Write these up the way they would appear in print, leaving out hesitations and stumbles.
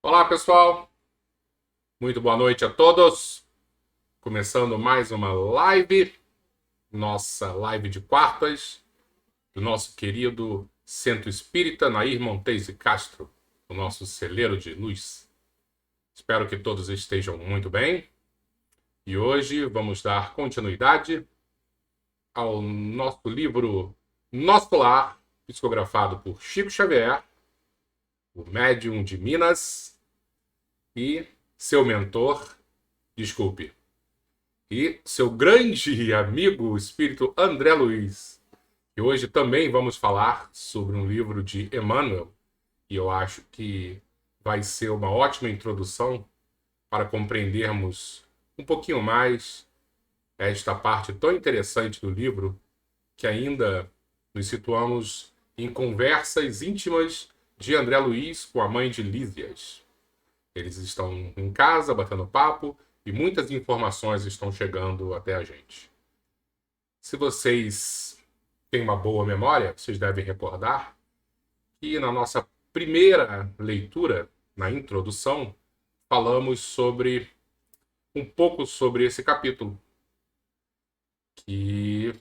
Olá, pessoal. Muito boa noite a todos. Começando mais uma live, nossa live de quartas, do nosso querido Centro Espírita Nair Montes de Castro, o nosso celeiro de luz. Espero que todos estejam muito bem. E hoje vamos dar continuidade ao nosso livro Nosso Lar, psicografado por Chico Xavier, o médium de Minas, e seu mentor, desculpe, e seu grande amigo, o espírito André Luiz. E hoje também vamos falar sobre um livro de Emmanuel, e eu acho que vai ser uma ótima introdução para compreendermos um pouquinho mais esta parte tão interessante do livro, que ainda nos situamos em conversas íntimas de André Luiz com a mãe de Lísias. Eles estão em casa, batendo papo, e muitas informações estão chegando até a gente. Se vocês têm uma boa memória, vocês devem recordar que na nossa primeira leitura, na introdução, falamos sobre um pouco sobre esse capítulo, que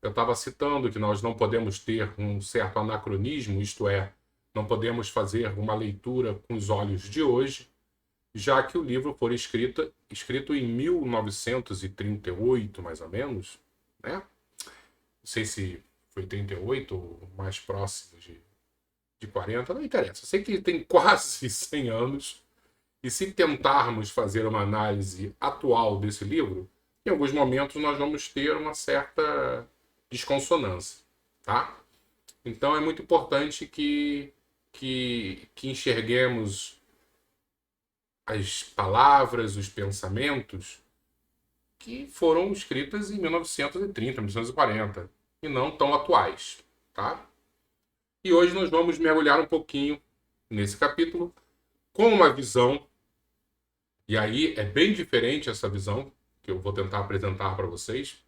eu estava citando que nós não podemos ter um certo anacronismo, isto é, não podemos fazer uma leitura com os olhos de hoje, já que o livro foi escrito em 1938, mais ou menos, né? Não sei se foi 38 ou mais próximo de 40, não interessa. Eu sei que tem quase 100 anos, e se tentarmos fazer uma análise atual desse livro, em alguns momentos nós vamos ter uma certa desconsonância, tá? Então é muito importante que enxerguemos as palavras, os pensamentos que foram escritas em 1930, 1940 e não tão atuais, tá? E hoje nós vamos mergulhar um pouquinho nesse capítulo com uma visão, e aí é bem diferente essa visão que eu vou tentar apresentar para vocês,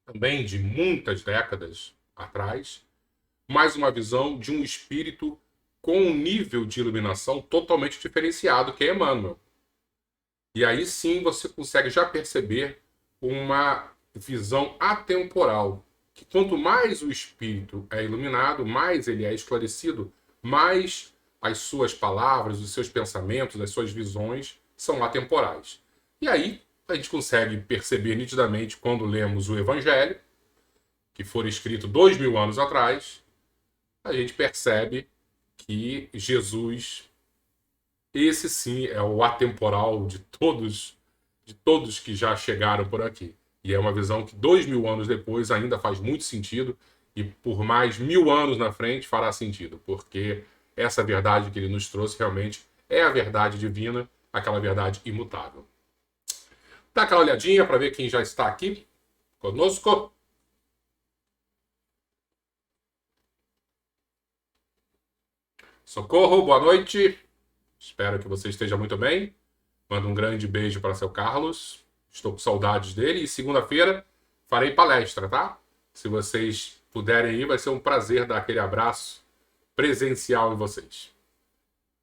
também de muitas décadas atrás, mas uma visão de um espírito com um nível de iluminação totalmente diferenciado, que é Emmanuel. E aí sim você consegue já perceber uma visão atemporal, que quanto mais o espírito é iluminado, mais ele é esclarecido, mais as suas palavras, os seus pensamentos, as suas visões são atemporais. E aí a gente consegue perceber nitidamente quando lemos o Evangelho, que foi escrito 2000 anos atrás, a gente percebe que Jesus, esse sim é o atemporal de todos que já chegaram por aqui. E é uma visão que 2000 anos depois ainda faz muito sentido, e por mais 1000 anos na frente fará sentido, porque essa verdade que ele nos trouxe realmente é a verdade divina, aquela verdade imutável. Dá aquela olhadinha para ver quem já está aqui conosco. Socorro, boa noite. Espero que você esteja muito bem. Mando um grande beijo para seu Carlos. Estou com saudades dele. E segunda-feira farei palestra, tá? Se vocês puderem ir, vai ser um prazer dar aquele abraço presencial em vocês.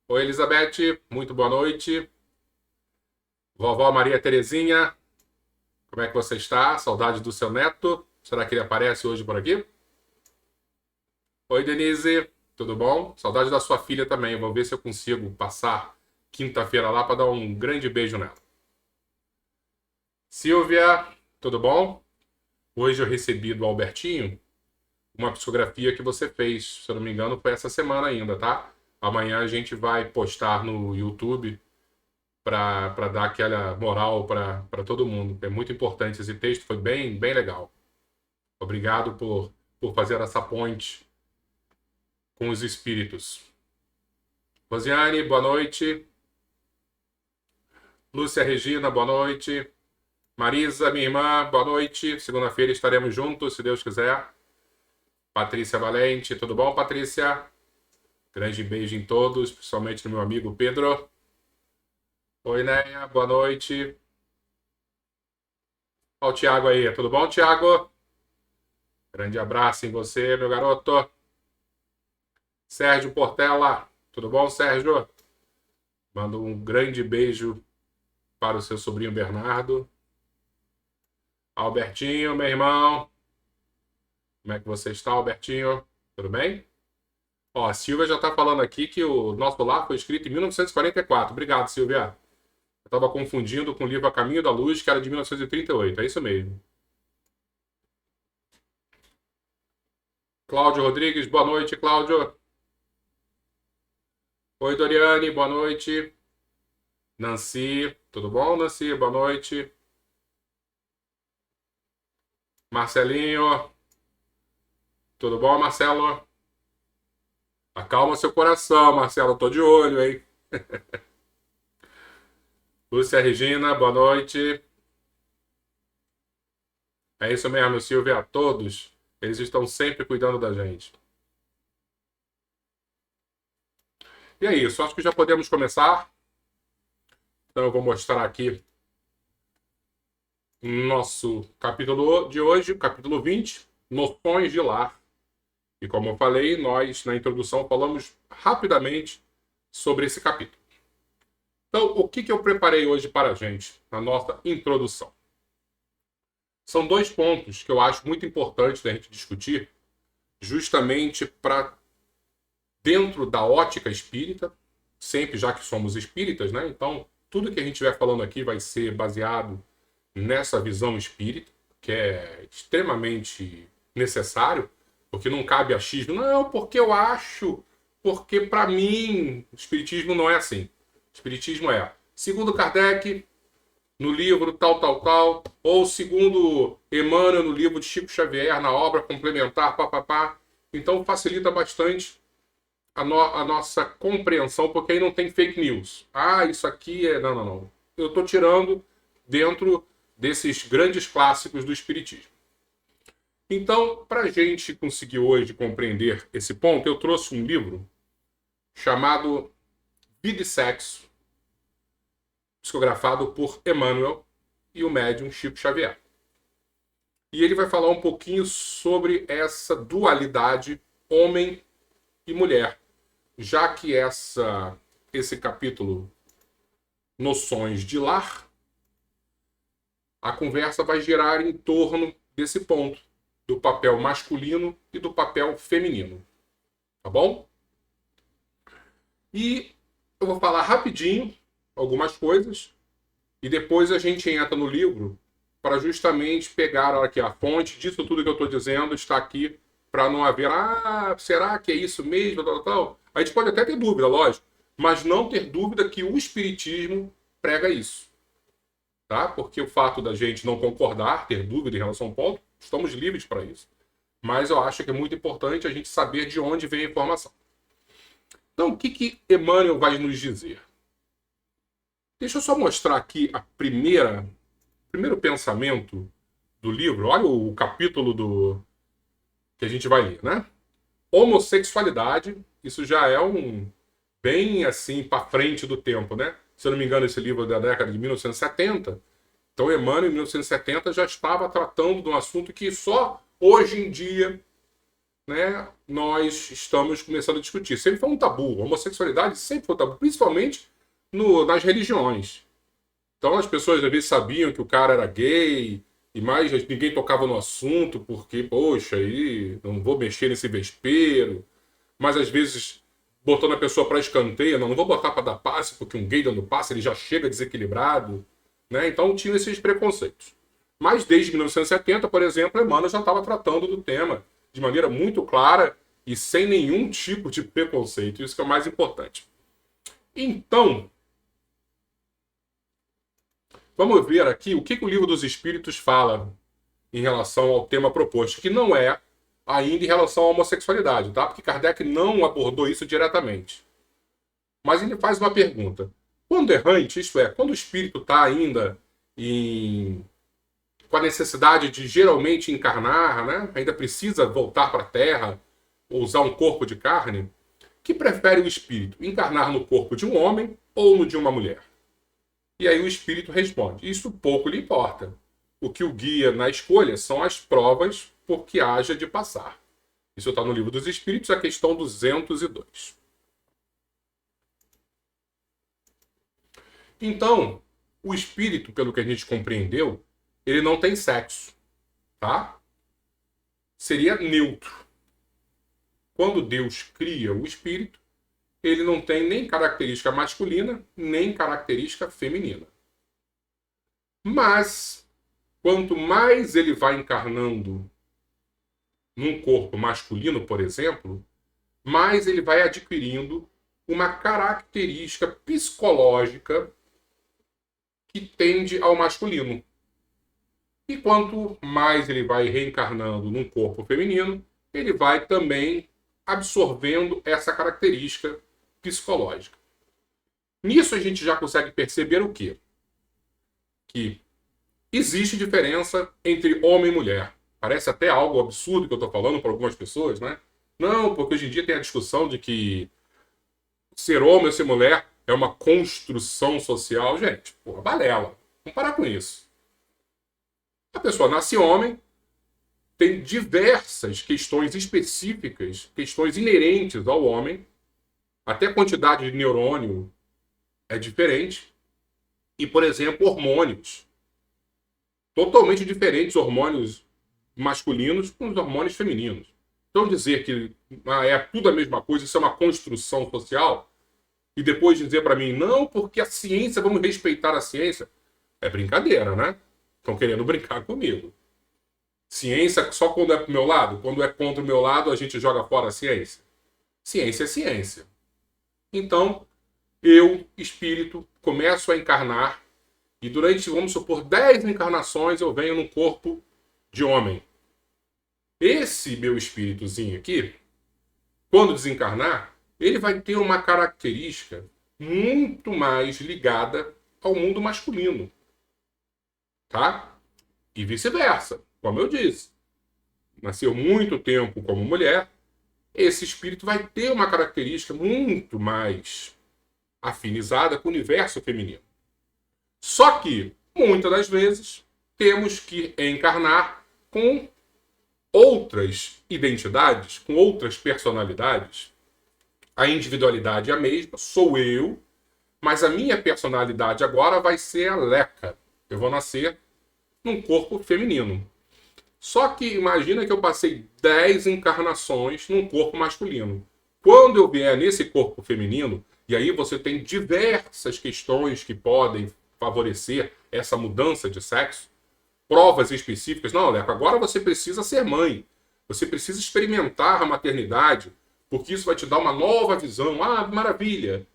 Oi, Elizabeth. Muito boa noite. Vovó Maria Terezinha. Como é que você está? Saudade do seu neto. Será que ele aparece hoje por aqui? Oi, Denise. Tudo bom? Saudade da sua filha também. Vou ver se eu consigo passar quinta-feira lá para dar um grande beijo nela. Silvia, tudo bom? Hoje eu recebi do Albertinho uma psicografia que você fez. Se eu não me engano, foi essa semana ainda, tá? Amanhã a gente vai postar no YouTube para dar aquela moral para todo mundo. É muito importante esse texto, foi bem, bem legal. Obrigado por fazer essa ponte com os espíritos. Rosiane, boa noite. Lúcia Regina, boa noite. Marisa, minha irmã, boa noite. Segunda-feira estaremos juntos, se Deus quiser. Patrícia Valente, tudo bom, Patrícia? Grande beijo em todos, principalmente no meu amigo Pedro. Oi, Néia, boa noite. Olha o Thiago aí, tudo bom, Thiago? Grande abraço em você, meu garoto. Sérgio Portela, tudo bom, Sérgio? Mando um grande beijo para o seu sobrinho Bernardo. Albertinho, meu irmão. Como é que você está, Albertinho? Tudo bem? Ó, a Silvia já está falando aqui que o nosso lar foi escrito em 1944. Obrigado, Silvia. Eu estava confundindo com o livro A Caminho da Luz, que era de 1938. É isso mesmo. Cláudio Rodrigues, boa noite, Cláudio. Oi, Doriane, boa noite. Nancy, tudo bom, Nancy? Boa noite. Marcelinho, tudo bom, Marcelo? Acalma seu coração, Marcelo, tô de olho, hein? Lúcia Regina, boa noite. É isso mesmo, Silvia, a todos. Eles estão sempre cuidando da gente. E é isso, acho que já podemos começar. Então eu vou mostrar aqui nosso capítulo de hoje, o capítulo 20, Noções de Lar. E como eu falei, nós na introdução falamos rapidamente sobre esse capítulo. Então, o que eu preparei hoje para a gente, na nossa introdução? São dois pontos que eu acho muito importantes da gente discutir, justamente para, dentro da ótica espírita, sempre já que somos espíritas, né? Então, tudo que a gente estiver falando aqui vai ser baseado nessa visão espírita, que é extremamente necessário, porque não cabe achismo. Não, porque eu acho, porque para mim, o espiritismo não é assim. O espiritismo é, segundo Kardec, no livro tal, tal, tal, ou segundo Emmanuel, no livro de Chico Xavier, na obra complementar, papapá. Então facilita bastante a nossa compreensão, porque aí não tem fake news. Ah, isso aqui é... Não, não, não. Eu estou tirando dentro desses grandes clássicos do Espiritismo. Então, para a gente conseguir hoje compreender esse ponto, eu trouxe um livro chamado Vida e Sexo, psicografado por Emmanuel e o médium Chico Xavier. E ele vai falar um pouquinho sobre essa dualidade homem e mulher, já que esse capítulo Noções de Lar, a conversa vai girar em torno desse ponto, do papel masculino e do papel feminino. Tá bom? E eu vou falar rapidinho algumas coisas e depois a gente entra no livro para justamente pegar aqui a fonte disso tudo que eu estou dizendo, está aqui para não haver, será que é isso mesmo, tal, tal. A gente pode até ter dúvida, lógico, mas não ter dúvida que o Espiritismo prega isso. Tá? Porque o fato da gente não concordar, ter dúvida em relação ao ponto, estamos livres para isso. Mas eu acho que é muito importante a gente saber de onde vem a informação. Então, o que Emmanuel vai nos dizer? Deixa eu só mostrar aqui o primeiro pensamento do livro. Olha o capítulo que a gente vai ler, né? Homossexualidade, isso já é bem assim para frente do tempo, né? Se eu não me engano, esse livro é da década de 1970. Então, Emmanuel, em 1970, já estava tratando de um assunto que só hoje em dia, né, nós estamos começando a discutir. Sempre foi um tabu. A homossexualidade sempre foi um tabu, principalmente nas religiões. Então, as pessoas às vezes sabiam que o cara era gay, e mais ninguém tocava no assunto, porque, poxa, aí não vou mexer nesse vespeiro. Mas às vezes botando a pessoa para escanteio, não vou botar para dar passe, porque um gay dando passe ele já chega desequilibrado. Né? Então tinha esses preconceitos. Mas desde 1970, por exemplo, Emmanuel já estava tratando do tema de maneira muito clara e sem nenhum tipo de preconceito. Isso que é o mais importante. Então, vamos ver aqui o que o Livro dos Espíritos fala em relação ao tema proposto, que não é ainda em relação à homossexualidade, tá? Porque Kardec não abordou isso diretamente. Mas ele faz uma pergunta. Quando errante, isto é, quando o espírito está ainda com a necessidade de geralmente encarnar, né? Ainda precisa voltar para a Terra, ou usar um corpo de carne, que prefere o espírito? Encarnar no corpo de um homem ou no de uma mulher? E aí o espírito responde, isso pouco lhe importa. O que o guia na escolha são as provas por que haja de passar. Isso está no Livro dos Espíritos, a questão 202. Então, o espírito, pelo que a gente compreendeu, ele não tem sexo, tá? Seria neutro. Quando Deus cria o espírito, ele não tem nem característica masculina, nem característica feminina. Mas, quanto mais ele vai encarnando num corpo masculino, por exemplo, mais ele vai adquirindo uma característica psicológica que tende ao masculino. E quanto mais ele vai reencarnando num corpo feminino, ele vai também absorvendo essa característica psicológica. Nisso a gente já consegue perceber o quê? Que existe diferença entre homem e mulher. Parece até algo absurdo que eu estou falando para algumas pessoas, né? Não, porque hoje em dia tem a discussão de que ser homem ou ser mulher é uma construção social. Gente, porra, balela. Vamos parar com isso. A pessoa nasce homem, tem diversas questões específicas, questões inerentes ao homem, até a quantidade de neurônio é diferente, e, por exemplo, hormônios. Totalmente diferentes hormônios masculinos com os hormônios femininos. Então dizer que é tudo a mesma coisa, isso é uma construção social, e depois dizer para mim, não, porque a ciência, vamos respeitar a ciência, é brincadeira, né? Estão querendo brincar comigo. Ciência só quando é pro meu lado? Quando é contra o meu lado, a gente joga fora a ciência. Ciência é ciência. Então, eu, espírito, começo a encarnar e durante, vamos supor, 10 encarnações eu venho num corpo de homem. Esse meu espíritozinho aqui, quando desencarnar, ele vai ter uma característica muito mais ligada ao mundo masculino. Tá? E vice-versa, como eu disse. Nasceu muito tempo como mulher, esse espírito vai ter uma característica muito mais afinizada com o universo feminino. Só que, muitas das vezes, temos que encarnar com outras identidades, com outras personalidades. A individualidade é a mesma, sou eu, mas a minha personalidade agora vai ser a Leca. Eu vou nascer num corpo feminino. Só que imagina que eu passei 10 encarnações num corpo masculino. Quando eu vier nesse corpo feminino, e aí você tem diversas questões que podem favorecer essa mudança de sexo, provas específicas. Não, Leco, agora você precisa ser mãe. Você precisa experimentar a maternidade, porque isso vai te dar uma nova visão. Ah, maravilha!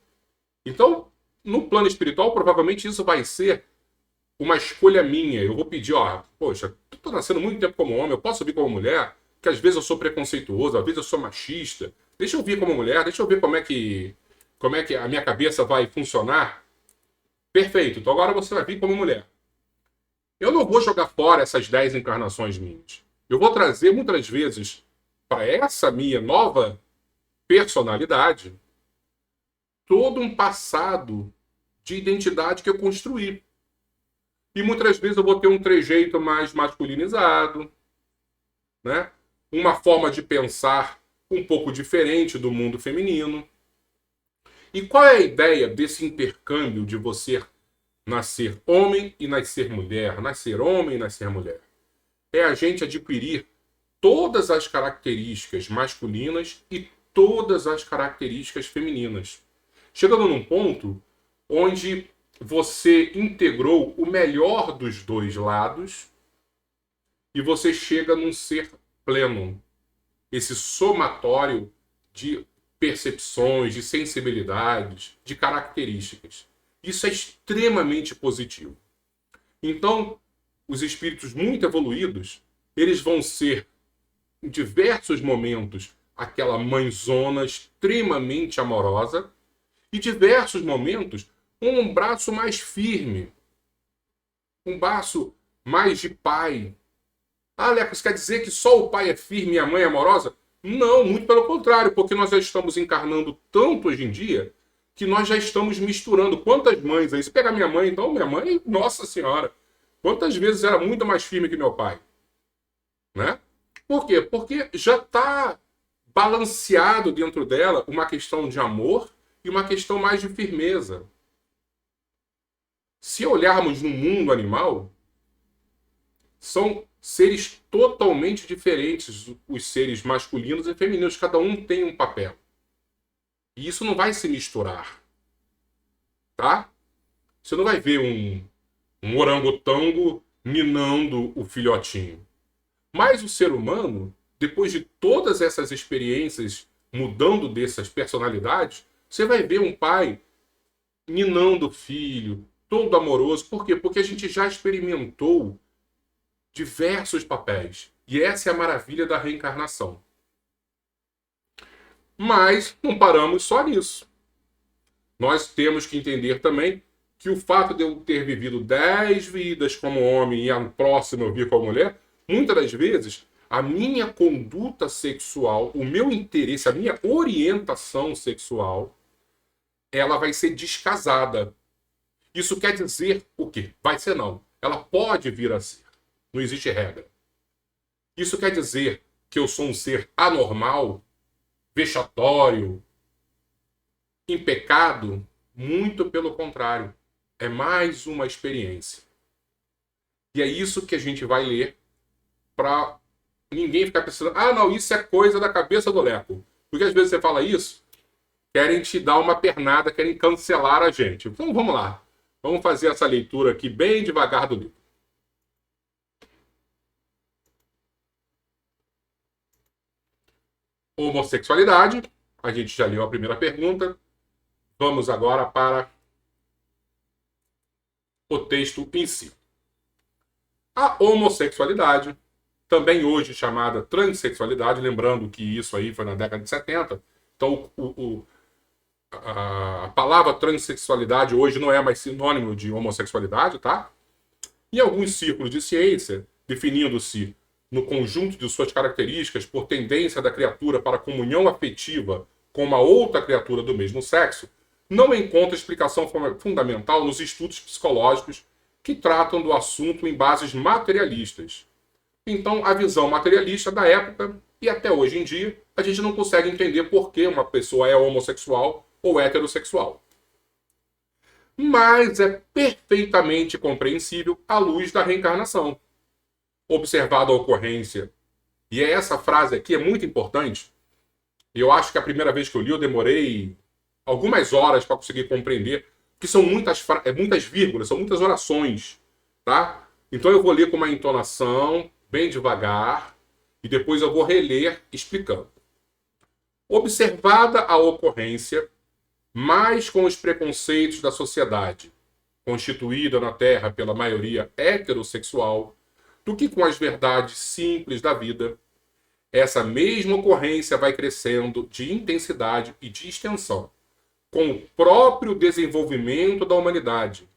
Então, no plano espiritual, provavelmente isso vai ser uma escolha minha. Eu vou pedir, poxa, eu tô nascendo muito tempo como homem, eu posso vir como mulher? Porque às vezes eu sou preconceituoso, às vezes eu sou machista. Deixa eu vir como mulher, deixa eu ver como é que a minha cabeça vai funcionar. Perfeito, então agora você vai vir como mulher. Eu não vou jogar fora essas 10 encarnações minhas. Eu vou trazer muitas vezes para essa minha nova personalidade todo um passado de identidade que eu construí. E muitas vezes eu vou ter um trejeito mais masculinizado, né? Uma forma de pensar um pouco diferente do mundo feminino. E qual é a ideia desse intercâmbio de você nascer homem e nascer mulher, nascer homem e nascer mulher? É a gente adquirir todas as características masculinas e todas as características femininas. Chegando num ponto onde você integrou o melhor dos dois lados e você chega num ser pleno. Esse somatório de percepções, de sensibilidades, de características. Isso é extremamente positivo. Então, os espíritos muito evoluídos, eles vão ser, em diversos momentos, aquela mãezona extremamente amorosa e, diversos momentos, um braço mais firme, um braço mais de pai. Ah, Leco, isso quer dizer que só o pai é firme e a mãe é amorosa? Não, muito pelo contrário, porque nós já estamos encarnando tanto hoje em dia que nós já estamos misturando. Quantas mães aí? Se pegar minha mãe, então, minha mãe, nossa senhora, quantas vezes era muito mais firme que meu pai? Né? Por quê? Porque já está balanceado dentro dela uma questão de amor e uma questão mais de firmeza. se olharmos no mundo animal, são seres totalmente diferentes, os seres masculinos e femininos. Cada um tem um papel. E isso não vai se misturar. Tá? Você não vai ver um orangotango minando o filhotinho. Mas o ser humano, depois de todas essas experiências, mudando dessas personalidades, você vai ver um pai ninando o filho, todo amoroso. Por quê? Porque a gente já experimentou diversos papéis. E essa é a maravilha da reencarnação. Mas não paramos só nisso. Nós temos que entender também que o fato de eu ter vivido 10 vidas como homem e a próxima eu vir como mulher, muitas das vezes a minha conduta sexual, o meu interesse, a minha orientação sexual, ela vai ser descasada. Isso quer dizer o quê? Vai ser não. Ela pode vir a ser. Não existe regra. Isso quer dizer que eu sou um ser anormal, vexatório, em pecado? Muito pelo contrário. É mais uma experiência. E é isso que a gente vai ler para ninguém ficar pensando, ah, não, isso é coisa da cabeça do Leco. Porque às vezes você fala isso, querem te dar uma pernada, querem cancelar a gente. Então vamos lá. Vamos fazer essa leitura aqui bem devagar do livro. Homossexualidade. A gente já leu a primeira pergunta. Vamos agora para o texto em si. A homossexualidade, também hoje chamada transexualidade, lembrando que isso aí foi na década de 70. Então, a palavra transexualidade hoje não é mais sinônimo de homossexualidade, tá? Em alguns círculos de ciência, definindo-se no conjunto de suas características por tendência da criatura para comunhão afetiva com uma outra criatura do mesmo sexo, não encontra explicação fundamental nos estudos psicológicos que tratam do assunto em bases materialistas. Então, a visão materialista da época e até hoje em dia, a gente não consegue entender por que uma pessoa é homossexual ou heterossexual. Mas é perfeitamente compreensível à luz da reencarnação. Observada a ocorrência, e essa frase aqui é muito importante, eu acho que a primeira vez que eu li eu demorei algumas horas para conseguir compreender, porque são muitas vírgulas, são muitas orações, tá? Então eu vou ler com uma entonação, bem devagar, e depois eu vou reler explicando. Observada a ocorrência, mas com os preconceitos da sociedade, constituída na Terra pela maioria heterossexual, do que com as verdades simples da vida, essa mesma ocorrência vai crescendo de intensidade e de extensão, com o próprio desenvolvimento da humanidade.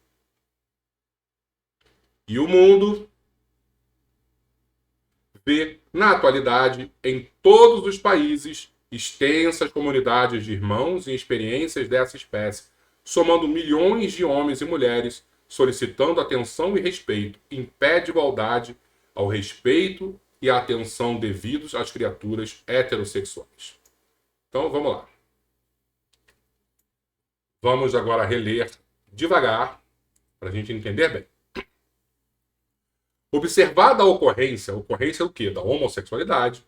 E o mundo vê, na atualidade, em todos os países, extensas comunidades de irmãos e experiências dessa espécie, somando milhões de homens e mulheres, solicitando atenção e respeito, em pé de igualdade ao respeito e à atenção devidos às criaturas heterossexuais. Então, vamos lá. Vamos agora reler devagar, para a gente entender bem. Observada a ocorrência é o quê? Da homossexualidade,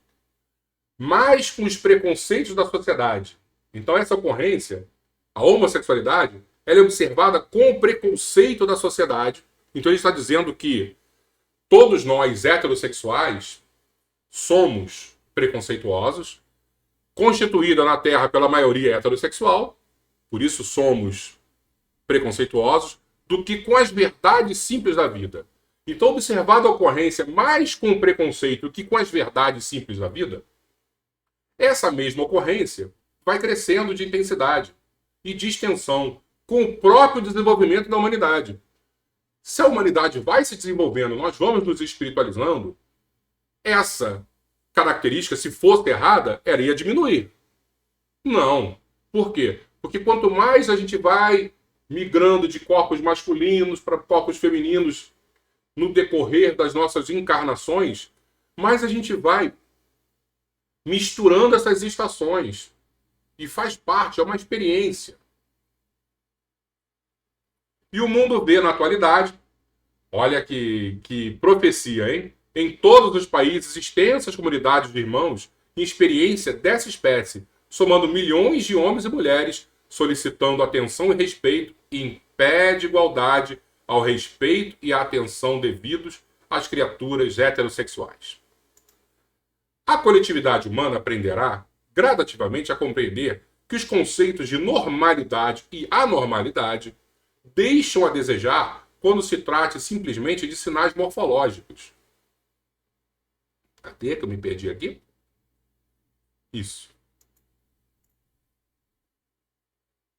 mas com os preconceitos da sociedade. Então, essa ocorrência, a homossexualidade, ela é observada com o preconceito da sociedade. Então, ele está dizendo que todos nós, heterossexuais, somos preconceituosos, constituída na Terra pela maioria heterossexual, por isso somos preconceituosos, do que com as verdades simples da vida. Então, observada a ocorrência mais com o preconceito que com as verdades simples da vida, essa mesma ocorrência vai crescendo de intensidade e de extensão com o próprio desenvolvimento da humanidade. Se a humanidade vai se desenvolvendo, nós vamos nos espiritualizando, essa característica, se fosse errada, ela ia diminuir. Não. Por quê? Porque quanto mais a gente vai migrando de corpos masculinos para corpos femininos no decorrer das nossas encarnações, mais a gente vai misturando essas estações. E faz parte, é uma experiência. E o mundo vê na atualidade, olha que profecia, hein? Em todos os países, extensas comunidades de irmãos em experiência dessa espécie, somando milhões de homens e mulheres, solicitando atenção e respeito, e em pé de igualdade ao respeito e à atenção devidos às criaturas heterossexuais. A coletividade humana aprenderá gradativamente a compreender que os conceitos de normalidade e anormalidade deixam a desejar quando se trate simplesmente de sinais morfológicos. Cadê que eu me perdi aqui? Isso.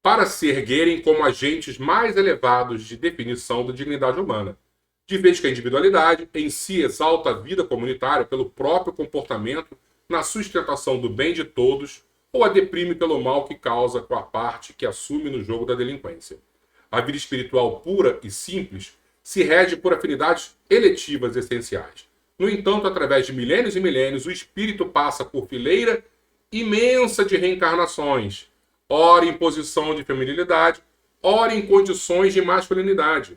Para se erguerem como agentes mais elevados de definição da dignidade humana, de vez que a individualidade em si exalta a vida comunitária pelo próprio comportamento na sustentação do bem de todos ou a deprime pelo mal que causa com a parte que assume no jogo da delinquência. A vida espiritual pura e simples se rege por afinidades eletivas essenciais. No entanto, através de milênios e milênios, o espírito passa por fileira imensa de reencarnações, ora em posição de feminilidade, ora em condições de masculinidade,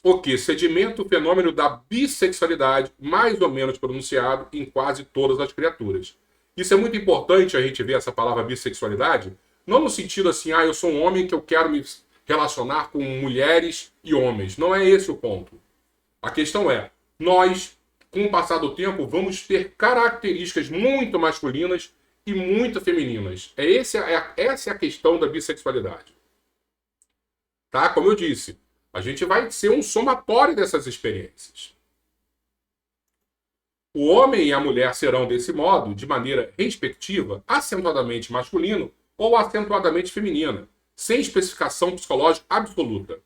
o que sedimenta o fenômeno da bissexualidade mais ou menos pronunciado em quase todas as criaturas. Isso é muito importante a gente ver essa palavra bissexualidade, não no sentido assim, eu sou um homem que eu quero me relacionar com mulheres e homens. Não é esse o ponto. A questão é, nós, com o passar do tempo, vamos ter características muito masculinas e muito femininas. Essa é a questão da bissexualidade. Tá? Como eu disse, a gente vai ser um somatório dessas experiências. O homem e a mulher serão, desse modo, de maneira respectiva, acentuadamente masculino ou acentuadamente feminina, sem especificação psicológica absoluta.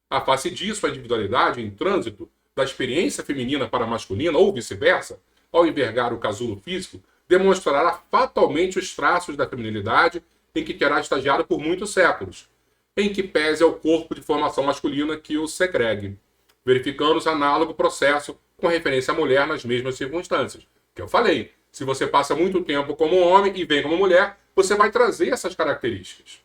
A face disso, a individualidade em trânsito da experiência feminina para a masculina ou vice-versa, ao envergar o casulo físico, demonstrará fatalmente os traços da feminilidade em que terá estagiado por muitos séculos, em que pese ao corpo de formação masculina que o segregue, verificando-se análogo processo com referência à mulher nas mesmas circunstâncias. Que eu falei, se você passa muito tempo como homem e vem como mulher, você vai trazer essas características.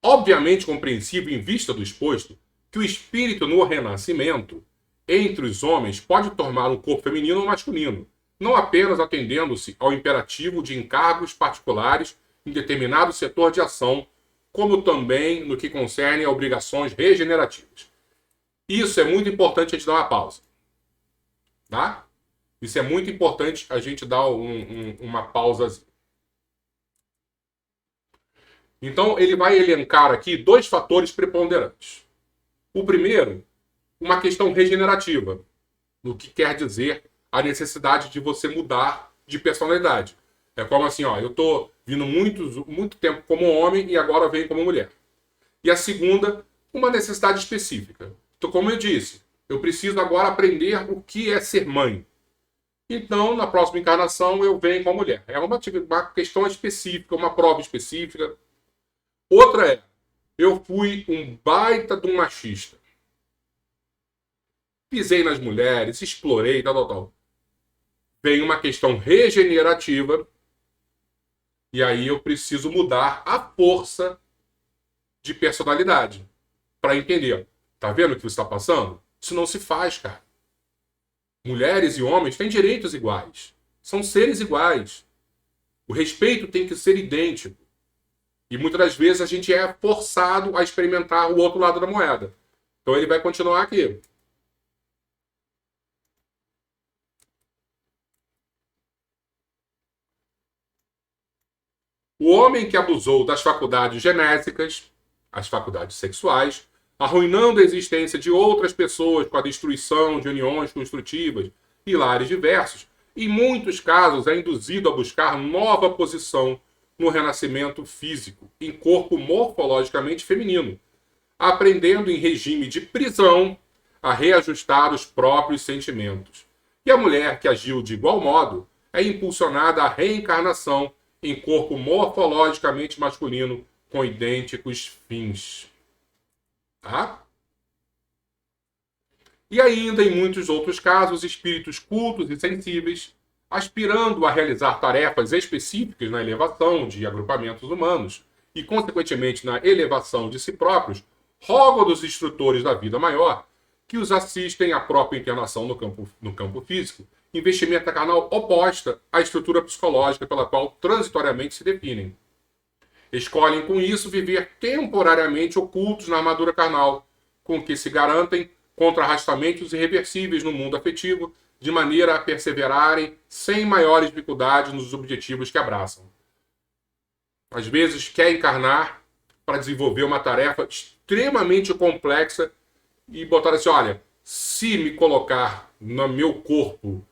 Obviamente compreensível em vista do exposto, que o espírito no renascimento, entre os homens, pode tomar um corpo feminino ou masculino, não apenas atendendo-se ao imperativo de encargos particulares em determinado setor de ação, como também no que concerne a obrigações regenerativas. Isso é muito importante a gente dar uma pausa. Tá? Isso é muito importante a gente dar uma pausa. Então, ele vai elencar aqui dois fatores preponderantes. O primeiro, uma questão regenerativa, no que quer dizer a necessidade de você mudar de personalidade. É como assim, eu estou vindo muito tempo como homem e agora venho como mulher. E a segunda, uma necessidade específica. Então, como eu disse, eu preciso agora aprender o que é ser mãe. Então, na próxima encarnação, eu venho como mulher. É uma questão específica, uma prova específica. Outra é, eu fui um baita de um machista. Pisei nas mulheres, explorei, tal. Vem uma questão regenerativa. E aí eu preciso mudar a força de personalidade. Para entender. Tá vendo o que você está passando? Isso não se faz, cara. Mulheres e homens têm direitos iguais. São seres iguais. O respeito tem que ser idêntico. E muitas das vezes a gente é forçado a experimentar o outro lado da moeda. Então ele vai continuar aqui. O homem que abusou das faculdades genésicas, as faculdades sexuais, arruinando a existência de outras pessoas com a destruição de uniões construtivas e lares diversos, em muitos casos é induzido a buscar nova posição no renascimento físico, em corpo morfologicamente feminino, aprendendo em regime de prisão a reajustar os próprios sentimentos. E a mulher que agiu de igual modo é impulsionada à reencarnação em corpo morfologicamente masculino com idênticos fins. Tá? E ainda, em muitos outros casos, espíritos cultos e sensíveis, aspirando a realizar tarefas específicas na elevação de agrupamentos humanos e, consequentemente, na elevação de si próprios, rogam dos instrutores da vida maior que os assistem à própria internação no campo físico, investimento carnal oposta à estrutura psicológica pela qual transitoriamente se definem. Escolhem com isso viver temporariamente ocultos na armadura carnal, com que se garantem contra arrastamentos irreversíveis no mundo afetivo, de maneira a perseverarem sem maiores dificuldades nos objetivos que abraçam. Às vezes quer encarnar para desenvolver uma tarefa extremamente complexa e botar assim, olha, se me colocar no meu corpo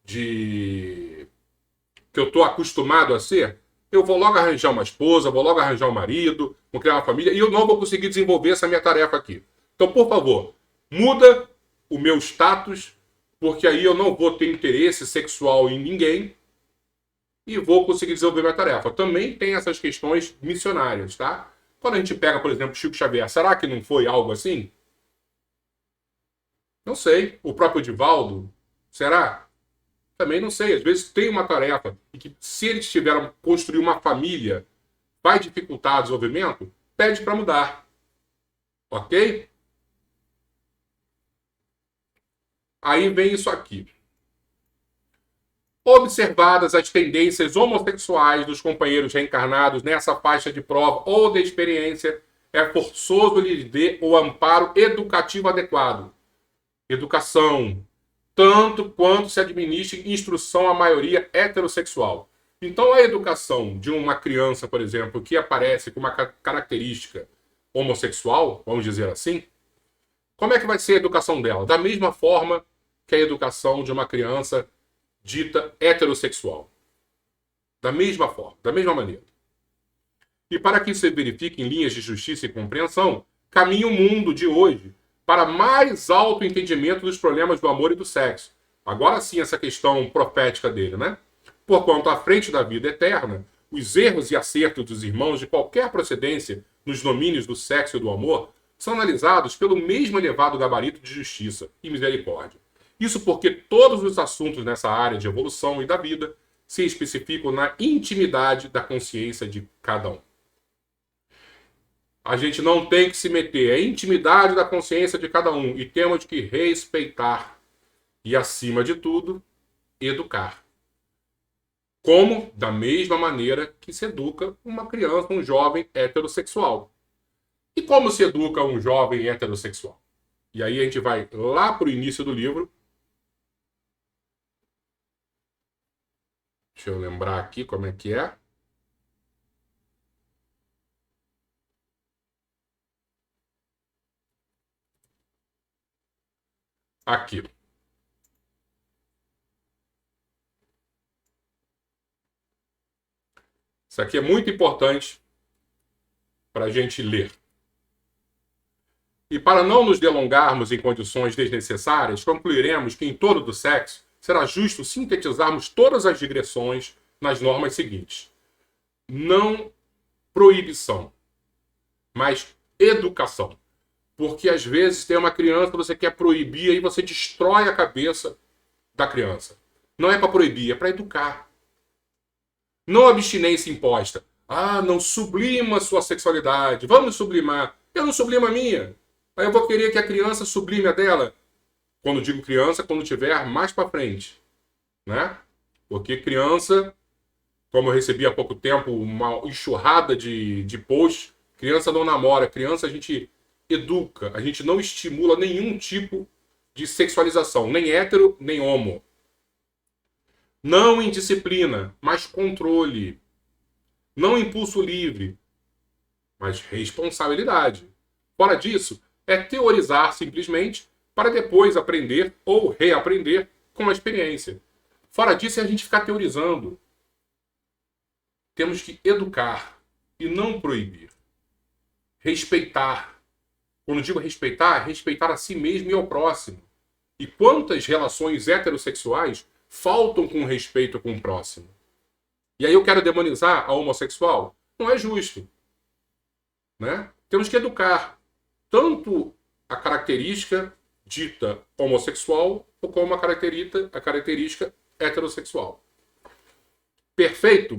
que eu estou acostumado a ser, eu vou logo arranjar uma esposa, vou logo arranjar um marido, vou criar uma família, e eu não vou conseguir desenvolver essa minha tarefa aqui. Então, por favor, muda o meu status, porque aí eu não vou ter interesse sexual em ninguém e vou conseguir desenvolver minha tarefa. Também tem essas questões missionárias, tá? Quando a gente pega, por exemplo, Chico Xavier, será que não foi algo assim? Não sei. O próprio Divaldo, será? Também não sei. Às vezes tem uma tarefa e que, se eles tiveram construir uma família, vai dificultar o desenvolvimento, pede para mudar. Ok? Aí vem isso aqui. Observadas as tendências homossexuais dos companheiros reencarnados nessa faixa de prova ou de experiência, é forçoso lhes dar o amparo educativo adequado. Educação, tanto quanto se administre instrução à maioria heterossexual. Então, a educação de uma criança, por exemplo, que aparece com uma característica homossexual, vamos dizer assim, como é que vai ser a educação dela? Da mesma forma que a educação de uma criança dita heterossexual. Da mesma forma, da mesma maneira. E para que isso se verifique em linhas de justiça e compreensão, caminha o mundo de hoje para mais alto entendimento dos problemas do amor e do sexo. Agora sim, essa questão profética dele, né? Porquanto, à frente da vida eterna, os erros e acertos dos irmãos de qualquer procedência nos domínios do sexo e do amor são analisados pelo mesmo elevado gabarito de justiça e misericórdia. Isso porque todos os assuntos nessa área de evolução e da vida se especificam na intimidade da consciência de cada um. A gente não tem que se meter, é a intimidade da consciência de cada um e temos que respeitar e, acima de tudo, educar. Como? Da mesma maneira que se educa uma criança, um jovem heterossexual. E como se educa um jovem heterossexual? E aí a gente vai lá para o início do livro. Deixa eu lembrar aqui como é que é. Aqui. Isso aqui é muito importante para a gente ler. E para não nos delongarmos em condições desnecessárias, concluiremos que em torno do sexo será justo sintetizarmos todas as digressões nas normas seguintes. Não proibição, mas educação. Porque às vezes tem uma criança que você quer proibir e você destrói a cabeça da criança. Não é para proibir, é para educar. Não abstinência imposta. Ah, não sublima a sua sexualidade. Vamos sublimar. Eu não sublimo a minha. Aí eu vou querer que a criança sublime a dela. Quando digo criança, quando tiver mais para frente. Né? Porque criança, como eu recebi há pouco tempo uma enxurrada de posts, criança não namora. Criança a gente educa. A gente não estimula nenhum tipo de sexualização. Nem hétero, nem homo. Não indisciplina, mas controle. Não impulso livre, mas responsabilidade. Fora disso, é teorizar simplesmente para depois aprender ou reaprender com a experiência. Fora disso é a gente ficar teorizando. Temos que educar e não proibir. Respeitar. Quando digo respeitar, respeitar a si mesmo e ao próximo. E quantas relações heterossexuais faltam com respeito com o próximo? E aí eu quero demonizar a homossexual? Não é justo. Né? Temos que educar tanto a característica dita homossexual como a característica heterossexual. Perfeito?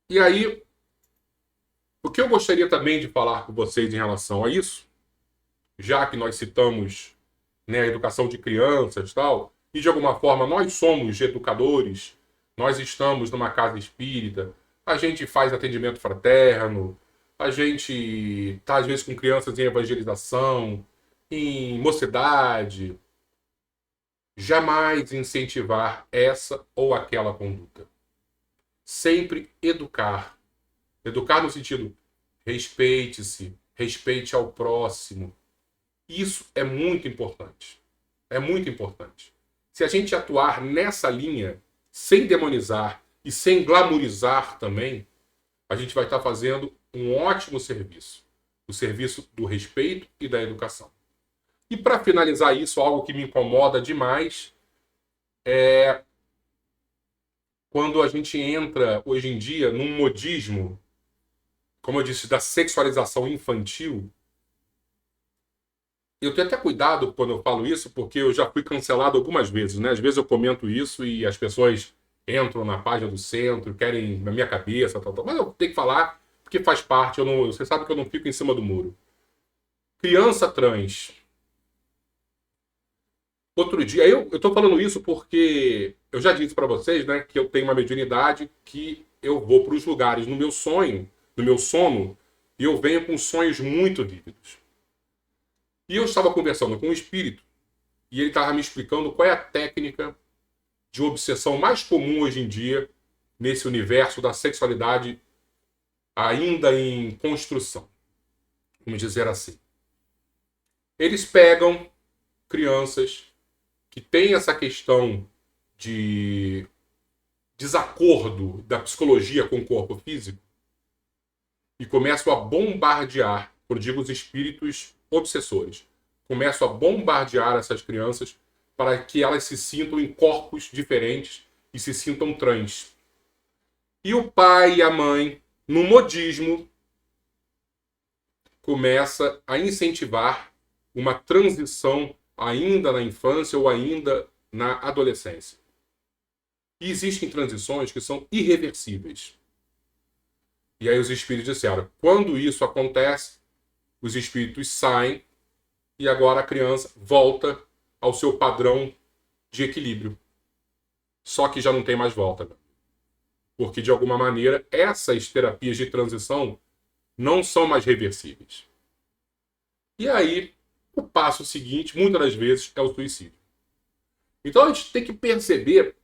E aí O que eu gostaria também de falar com vocês em relação a isso, já que nós citamos, né, a educação de crianças e tal, e de alguma forma nós somos educadores, nós estamos numa casa espírita, a gente faz atendimento fraterno, a gente está às vezes com crianças em evangelização, em mocidade, jamais incentivar essa ou aquela conduta. Sempre educar. Educar no sentido, respeite-se, respeite ao próximo. Isso é muito importante. É muito importante. Se a gente atuar nessa linha, sem demonizar e sem glamourizar também, a gente vai estar fazendo um ótimo serviço. O serviço do respeito e da educação. E para finalizar isso, algo que me incomoda demais é quando a gente entra, hoje em dia, num modismo, como eu disse, da sexualização infantil. Eu tenho até cuidado quando eu falo isso, porque eu já fui cancelado algumas vezes, né? Às vezes eu comento isso e as pessoas entram na página do centro, querem na minha cabeça, tal, tal. Mas eu tenho que falar, porque faz parte, você sabe que eu não fico em cima do muro. Criança trans. Outro dia, eu tô falando isso porque eu já disse para vocês, né, que eu tenho uma mediunidade que eu vou para os lugares no meu sonho, no meu sono, e eu venho com sonhos muito vívidos. E eu estava conversando com um espírito e ele estava me explicando qual é a técnica de obsessão mais comum hoje em dia nesse universo da sexualidade ainda em construção, vamos dizer assim. Eles pegam crianças que têm essa questão de desacordo da psicologia com o corpo físico e começam a bombardear, por digo, os espíritos obsessores. Começam a bombardear essas crianças para que elas se sintam em corpos diferentes e se sintam trans. E o pai e a mãe, no modismo, começa a incentivar uma transição ainda na infância ou ainda na adolescência. E existem transições que são irreversíveis. E aí os espíritos disseram, quando isso acontece, os espíritos saem e agora a criança volta ao seu padrão de equilíbrio. Só que já não tem mais volta. Porque, de alguma maneira, essas terapias de transição não são mais reversíveis. E aí, o passo seguinte, muitas das vezes, é o suicídio. Então a gente tem que perceber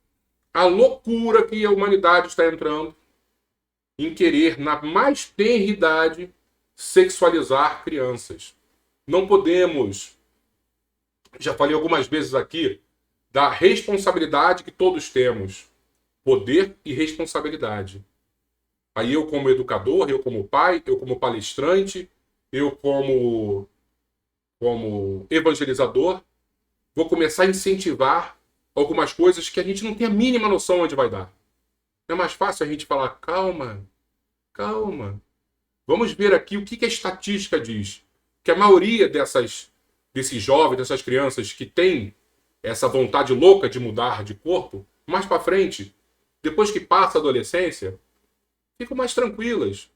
a loucura que a humanidade está entrando em querer, na mais tenra idade, sexualizar crianças. Não podemos, já falei algumas vezes aqui, da responsabilidade que todos temos. Poder e responsabilidade. Aí eu como educador, eu como pai, eu como palestrante, eu como evangelizador, vou começar a incentivar algumas coisas que a gente não tem a mínima noção onde vai dar. Não é mais fácil a gente falar, calma, calma. Vamos ver aqui o que a estatística diz. Que a maioria desses jovens, dessas crianças que têm essa vontade louca de mudar de corpo, mais para frente, depois que passa a adolescência, ficam mais tranquilas.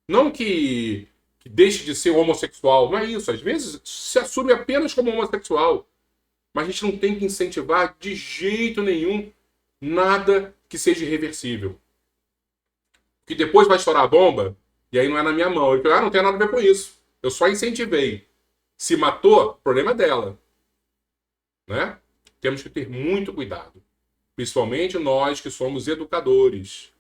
Não que deixe de ser homossexual, não é isso. Às vezes se assume apenas como homossexual. Mas a gente não tem que incentivar de jeito nenhum nada que seja irreversível. Que depois vai estourar a bomba, e aí não é na minha mão. Eu não tem nada a ver com isso. Eu só incentivei. Se matou, problema é dela. Né? Temos que ter muito cuidado. Principalmente nós que somos educadores.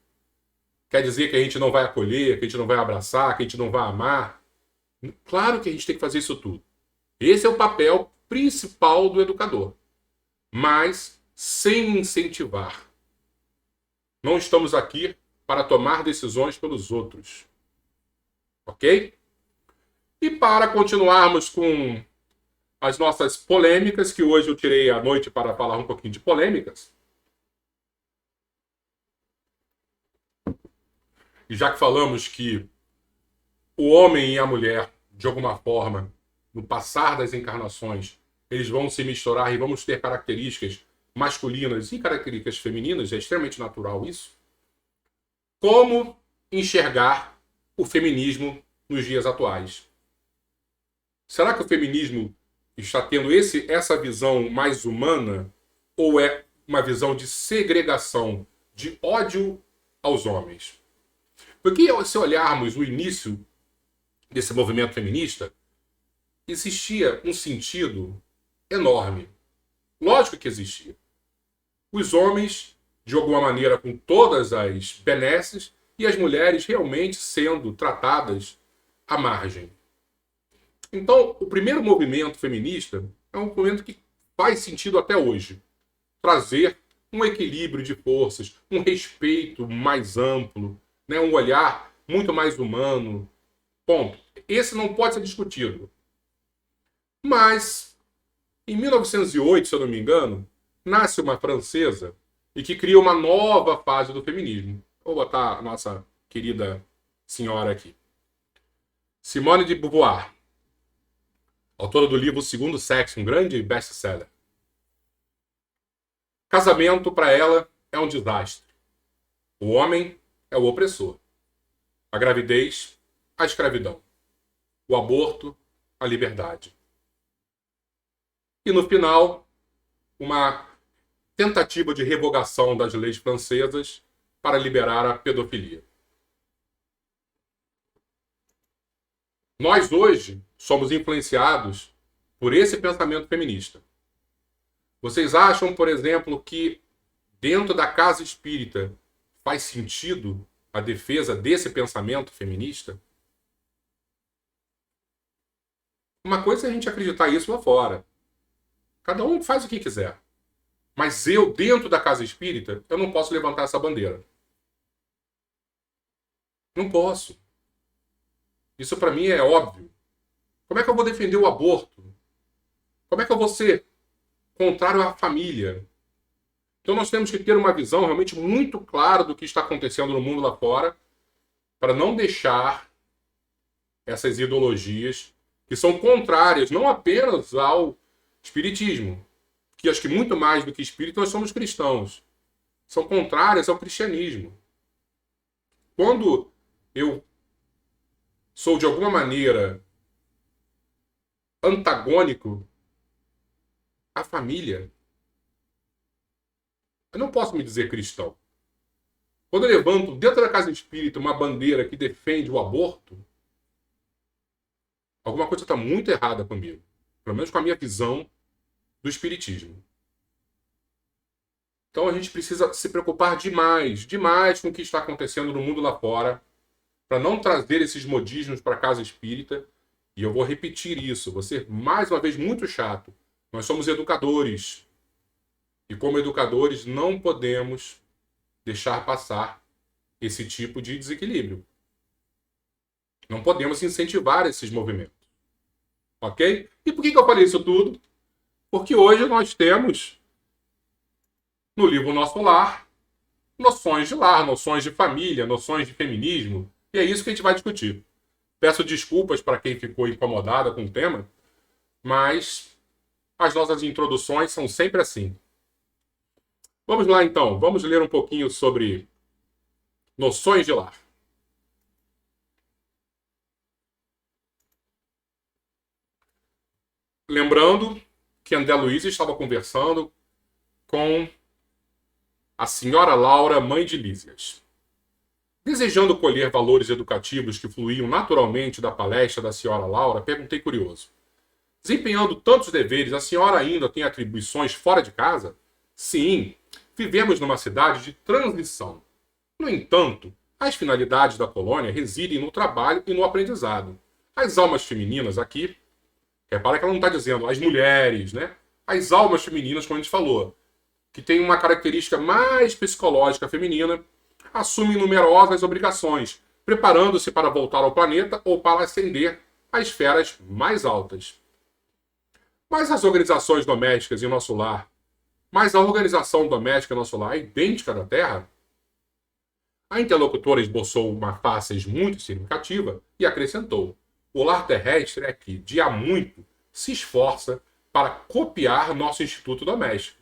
Quer dizer que a gente não vai acolher, que a gente não vai abraçar, que a gente não vai amar? Claro que a gente tem que fazer isso tudo. Esse é o papel principal do educador. Mas sem incentivar. Não estamos aqui para tomar decisões pelos outros. Ok? E para continuarmos com as nossas polêmicas, que hoje eu tirei a noite para falar um pouquinho de polêmicas. E já que falamos que o homem e a mulher, de alguma forma, no passar das encarnações, eles vão se misturar e vamos ter características masculinas e características femininas, é extremamente natural isso. Como enxergar o feminismo nos dias atuais? Será que o feminismo está tendo essa visão mais humana ou é uma visão de segregação, de ódio aos homens? Porque se olharmos o início desse movimento feminista, existia um sentido enorme. Lógico que existia. Os homens, de alguma maneira, com todas as benesses, e as mulheres realmente sendo tratadas à margem. Então, o primeiro movimento feminista é um movimento que faz sentido até hoje. Trazer um equilíbrio de forças, um respeito mais amplo, né? Um olhar muito mais humano. Ponto. Esse não pode ser discutido. Mas, em 1908, se eu não me engano, nasce uma francesa e que cria uma nova fase do feminismo. Vou botar a nossa querida senhora aqui. Simone de Beauvoir, autora do livro O Segundo Sexo, um grande best-seller. Casamento, para ela, é um desastre. O homem é o opressor. A gravidez, a escravidão. O aborto, a liberdade. E no final, uma tentativa de revogação das leis francesas para liberar a pedofilia. Nós hoje somos influenciados por esse pensamento feminista. Vocês acham, por exemplo, que dentro da casa espírita faz sentido a defesa desse pensamento feminista? Uma coisa é a gente acreditar isso lá fora. Cada um faz o que quiser. Mas eu, dentro da casa espírita, eu não posso levantar essa bandeira. Não posso. Isso para mim é óbvio. Como é que eu vou defender o aborto? Como é que eu vou ser contrário à família? Então nós temos que ter uma visão realmente muito clara do que está acontecendo no mundo lá fora, para não deixar essas ideologias que são contrárias não apenas ao espiritismo, que acho que muito mais do que espírito nós somos cristãos, são contrárias ao cristianismo. Quando eu sou de alguma maneira antagônico à família, eu não posso me dizer cristão. Quando eu levanto dentro da casa espírita uma bandeira que defende o aborto, alguma coisa está muito errada comigo. Pelo menos com a minha visão do espiritismo. Então a gente precisa se preocupar demais com o que está acontecendo no mundo lá fora, para não trazer esses modismos para a casa espírita. E eu vou repetir isso, vou ser mais uma vez muito chato. Nós somos educadores. E como educadores não podemos deixar passar esse tipo de desequilíbrio. Não podemos incentivar esses movimentos. Ok? E por que eu falei isso tudo? Porque hoje nós temos, no livro Nosso Lar, noções de lar, noções de família, noções de feminismo. E é isso que a gente vai discutir. Peço desculpas para quem ficou incomodada com o tema, mas as nossas introduções são sempre assim. Vamos lá então, vamos ler um pouquinho sobre noções de lar. Lembrando que André Luiz estava conversando com a senhora Laura, mãe de Lísias. Desejando colher valores educativos que fluíam naturalmente da palestra da senhora Laura, perguntei curioso. Desempenhando tantos deveres, a senhora ainda tem atribuições fora de casa? Sim, vivemos numa cidade de transição. No entanto, as finalidades da colônia residem no trabalho e no aprendizado. As almas femininas aqui, repara que ela não está dizendo as mulheres, né? As almas femininas, como a gente falou, que tem uma característica mais psicológica feminina, assumem numerosas obrigações, preparando-se para voltar ao planeta ou para ascender a esferas mais altas. Mas as organizações domésticas em nosso lar, mas a organização doméstica em nosso lar é idêntica da Terra? A interlocutora esboçou uma face muito significativa e acrescentou: o lar terrestre é que, de há muito, se esforça para copiar nosso instituto doméstico.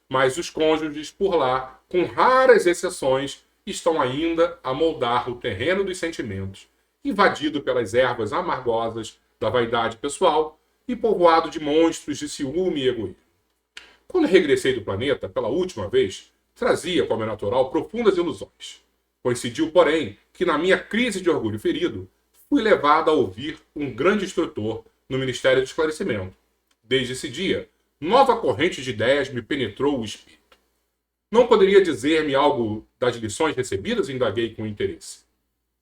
Mas os cônjuges por lá, com raras exceções, estão ainda a moldar o terreno dos sentimentos invadido pelas ervas amargosas da vaidade pessoal e povoado de monstros de ciúme e egoísmo. Quando regressei do planeta pela última vez, trazia, como é natural, profundas ilusões. Coincidiu, porém, que na minha crise de orgulho ferido, fui levado a ouvir um grande instrutor no Ministério do Esclarecimento. Desde esse dia, nova corrente de ideias me penetrou o espírito. Não poderia dizer-me algo das lições recebidas? Indaguei com interesse.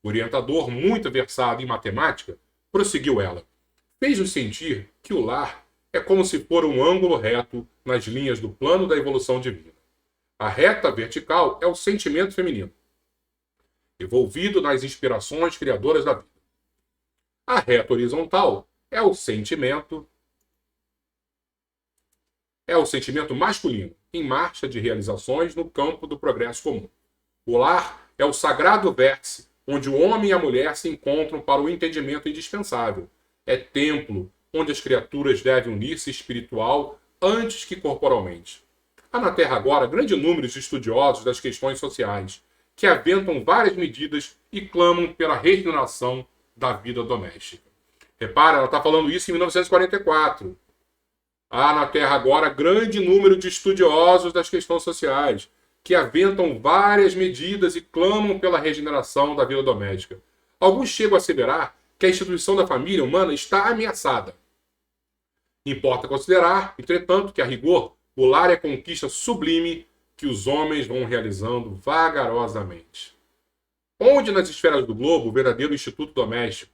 O orientador, muito versado em matemática, prosseguiu ela. Fez-nos sentir que o lar é como se for um ângulo reto nas linhas do plano da evolução divina. A reta vertical é o sentimento feminino, envolvido nas inspirações criadoras da vida. A reta horizontal é o sentimento masculino, em marcha de realizações no campo do progresso comum. O lar é o sagrado vértice onde o homem e a mulher se encontram para o entendimento indispensável. É templo onde as criaturas devem unir-se espiritual antes que corporalmente. Há na Terra agora grande número de estudiosos das questões sociais que aventam várias medidas e clamam pela regeneração da vida doméstica. Repara, ela está falando isso em 1944. Há na Terra agora grande número de estudiosos das questões sociais que aventam várias medidas e clamam pela regeneração da vida doméstica. Alguns chegam a asseverar que a instituição da família humana está ameaçada. Importa considerar, entretanto, que a rigor, o lar é a conquista sublime que os homens vão realizando vagarosamente. Onde nas esferas do globo o verdadeiro instituto doméstico,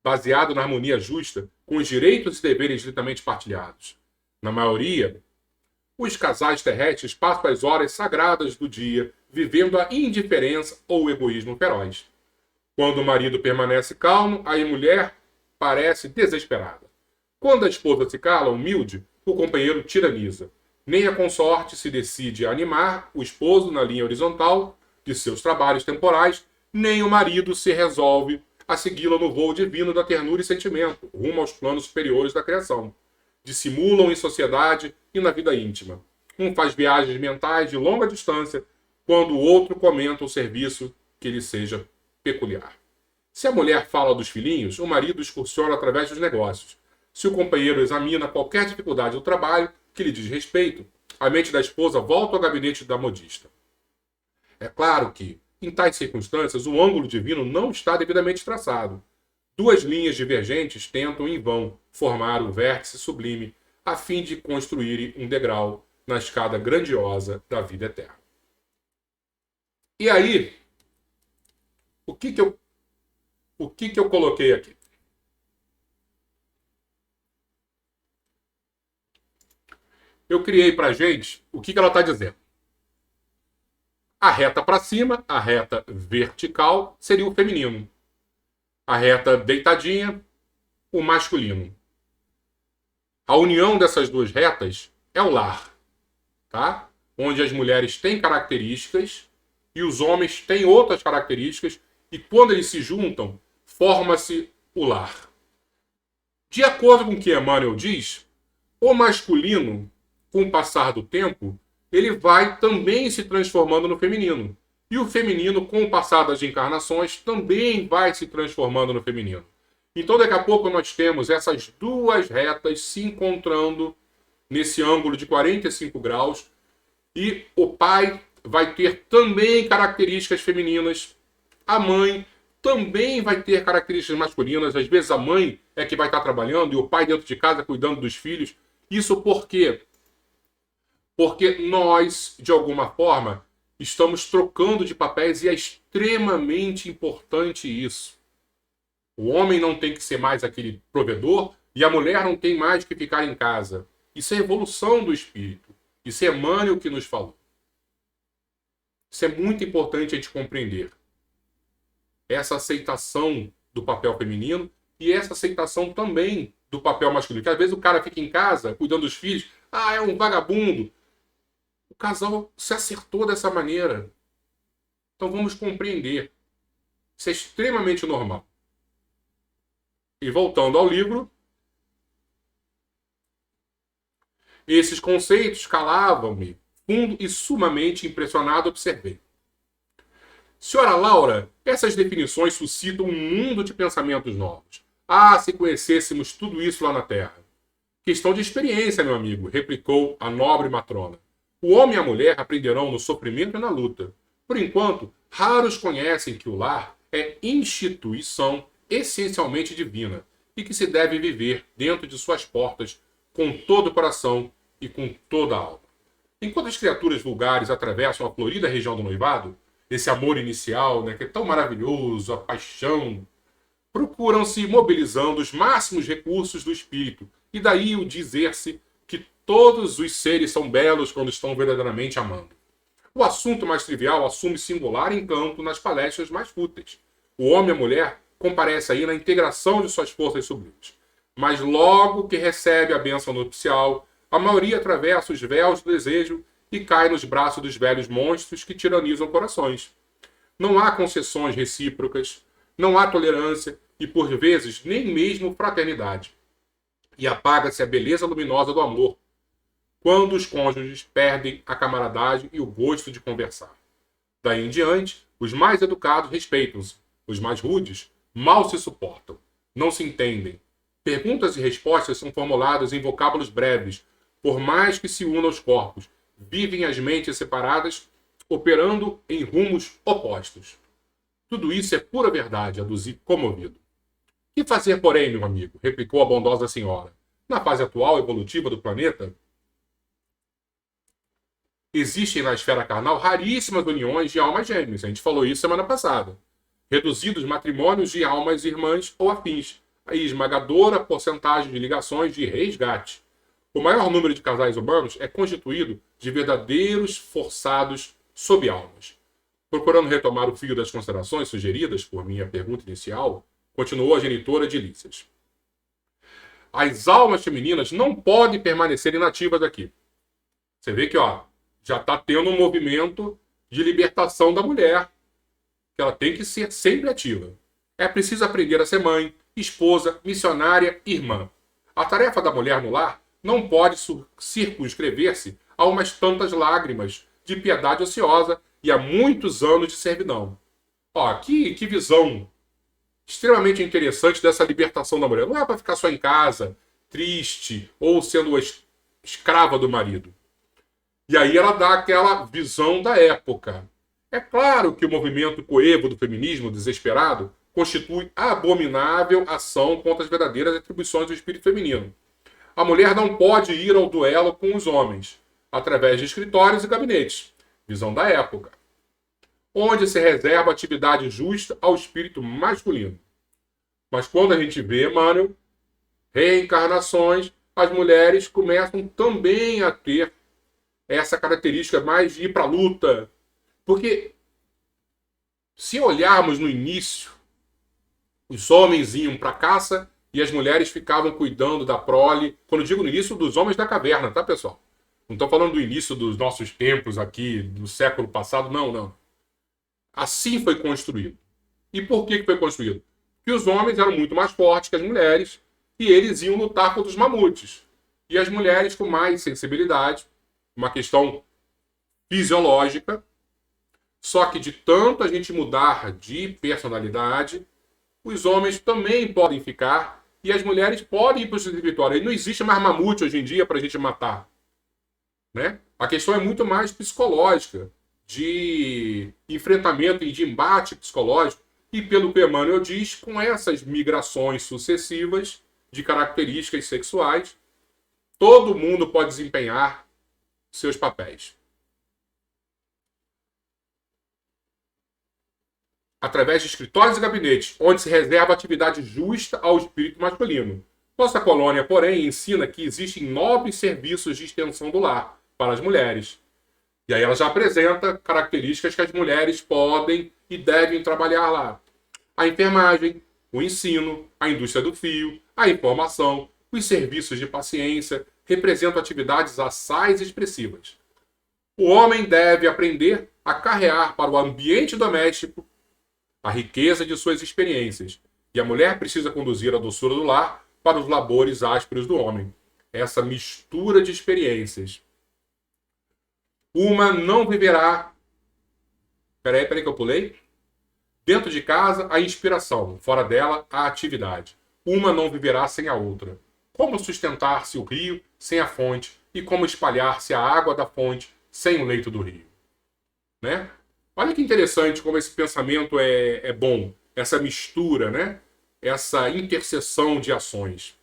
baseado na harmonia justa, com os direitos e deveres estritamente partilhados. Na maioria, os casais terrestres passam as horas sagradas do dia vivendo a indiferença ou o egoísmo feroz. Quando o marido permanece calmo, a mulher parece desesperada. Quando a esposa se cala, humilde, o companheiro tiraniza. Nem a consorte se decide a animar o esposo na linha horizontal de seus trabalhos temporais, nem o marido se resolve a segui-la no voo divino da ternura e sentimento, rumo aos planos superiores da criação. Dissimulam em sociedade e na vida íntima. Um faz viagens mentais de longa distância, quando o outro comenta o serviço que lhe seja peculiar. Se a mulher fala dos filhinhos, o marido excursiona através dos negócios. Se o companheiro examina qualquer dificuldade do trabalho que lhe diz respeito, a mente da esposa volta ao gabinete da modista. É claro que, em tais circunstâncias, o ângulo divino não está devidamente traçado. Duas linhas divergentes tentam, em vão, formar o vértice sublime, a fim de construírem um degrau na escada grandiosa da vida eterna. E aí, o que eu coloquei aqui? Eu criei para a gente o que ela está dizendo. A reta para cima, a reta vertical, seria o feminino. A reta deitadinha, o masculino. A união dessas duas retas é o lar, tá? Onde as mulheres têm características e os homens têm outras características, e quando eles se juntam, forma-se o lar. De acordo com o que Emmanuel diz, o masculino, com o passar do tempo, ele vai também se transformando no feminino. E o feminino, com o passar das encarnações, também vai se transformando no feminino. Então, daqui a pouco, nós temos essas duas retas se encontrando nesse ângulo de 45 graus. E o pai vai ter também características femininas. A mãe também vai ter características masculinas. Às vezes, a mãe é que vai estar trabalhando e o pai dentro de casa cuidando dos filhos. Isso por quê? Porque nós, de alguma forma, estamos trocando de papéis e é extremamente importante isso. O homem não tem que ser mais aquele provedor e a mulher não tem mais que ficar em casa. Isso é evolução do espírito. Isso é Emmanuel que nos falou. Isso é muito importante a gente compreender. Essa aceitação do papel feminino e essa aceitação também do papel masculino. Porque às vezes o cara fica em casa cuidando dos filhos. Ah, é um vagabundo. O casal se acertou dessa maneira. Então vamos compreender. Isso é extremamente normal. E voltando ao livro, esses conceitos calavam-me. Fundo e sumamente impressionado, observei. Senhora Laura, essas definições suscitam um mundo de pensamentos novos. Ah, se conhecêssemos tudo isso lá na Terra. Questão de experiência, meu amigo, replicou a nobre matrona. O homem e a mulher aprenderão no sofrimento e na luta. Por enquanto, raros conhecem que o lar é instituição essencialmente divina e que se deve viver dentro de suas portas com todo o coração e com toda a alma. Enquanto as criaturas vulgares atravessam a florida região do noivado, esse amor inicial, né, que é tão maravilhoso, a paixão, procuram-se mobilizando os máximos recursos do espírito, e daí o dizer-se que todos os seres são belos quando estão verdadeiramente amando. O assunto mais trivial assume singular encanto nas palestras mais fúteis. O homem e a mulher comparecem aí na integração de suas forças sublimes. Mas logo que recebe a bênção nupcial, a maioria atravessa os véus do desejo e cai nos braços dos velhos monstros que tiranizam corações. Não há concessões recíprocas, não há tolerância e, por vezes, nem mesmo fraternidade. E apaga-se a beleza luminosa do amor, quando os cônjuges perdem a camaradagem e o gosto de conversar. Daí em diante, os mais educados respeitam-se, os mais rudes mal se suportam, não se entendem. Perguntas e respostas são formuladas em vocábulos breves, por mais que se unam os corpos, vivem as mentes separadas, operando em rumos opostos. Tudo isso é pura verdade, aduzi comovido. Que fazer, porém, meu amigo? Replicou a bondosa senhora. Na fase atual evolutiva do planeta, existem na esfera carnal raríssimas uniões de almas gêmeas. A gente falou isso semana passada. Reduzidos matrimônios de almas irmãs ou afins. A esmagadora porcentagem de ligações de resgate. O maior número de casais humanos é constituído de verdadeiros forçados sob almas. Procurando retomar o fio das considerações sugeridas por minha pergunta inicial, continuou a genitora de Lícias. As almas femininas não podem permanecer inativas aqui. Você vê que já está tendo um movimento de libertação da mulher, que ela tem que ser sempre ativa. É preciso aprender a ser mãe, esposa, missionária, irmã. A tarefa da mulher no lar não pode circunscrever-se a umas tantas lágrimas de piedade ociosa e a muitos anos de servidão. Que visão extremamente interessante dessa libertação da mulher. Não é para ficar só em casa, triste, ou sendo escrava do marido. E aí ela dá aquela visão da época. É claro que o movimento coevo do feminismo desesperado constitui abominável ação contra as verdadeiras atribuições do espírito feminino. A mulher não pode ir ao duelo com os homens, através de escritórios e gabinetes. Visão da época. Onde se reserva atividade justa ao espírito masculino. Mas quando a gente vê, Emmanuel, reencarnações, as mulheres começam também a ter essa característica mais de ir para a luta. Porque se olharmos no início, os homens iam para a caça e as mulheres ficavam cuidando da prole. Quando digo no início, dos homens da caverna, tá, pessoal? Não estou falando do início dos nossos tempos aqui, do século passado, não. Assim foi construído. E por que foi construído? Porque os homens eram muito mais fortes que as mulheres e eles iam lutar contra os mamutes. E as mulheres com mais sensibilidade, uma questão fisiológica, só que de tanto a gente mudar de personalidade, os homens também podem ficar e as mulheres podem ir para o espiritual. E não existe mais mamute hoje em dia para a gente matar. Né? A questão é muito mais psicológica, de enfrentamento e de embate psicológico. E pelo que Emmanuel diz, com essas migrações sucessivas de características sexuais, todo mundo pode desempenhar seus papéis. Através de escritórios e gabinetes, onde se reserva atividade justa ao espírito masculino. Nossa colônia, porém, ensina que existem nobres serviços de extensão do lar para as mulheres. E aí ela já apresenta características que as mulheres podem e devem trabalhar lá. A enfermagem, o ensino, a indústria do fio, a informação, os serviços de paciência representam atividades assaz e expressivas. O homem deve aprender a carrear para o ambiente doméstico a riqueza de suas experiências, e a mulher precisa conduzir a doçura do lar para os labores ásperos do homem. Essa mistura de experiências. Uma não viverá... Peraí que eu pulei. Dentro de casa, a inspiração. Fora dela, a atividade. Uma não viverá sem a outra. Como sustentar-se o rio sem a fonte e como espalhar-se a água da fonte sem o leito do rio. Né? Olha que interessante como esse pensamento é bom. Essa mistura, né? Essa interseção de ações.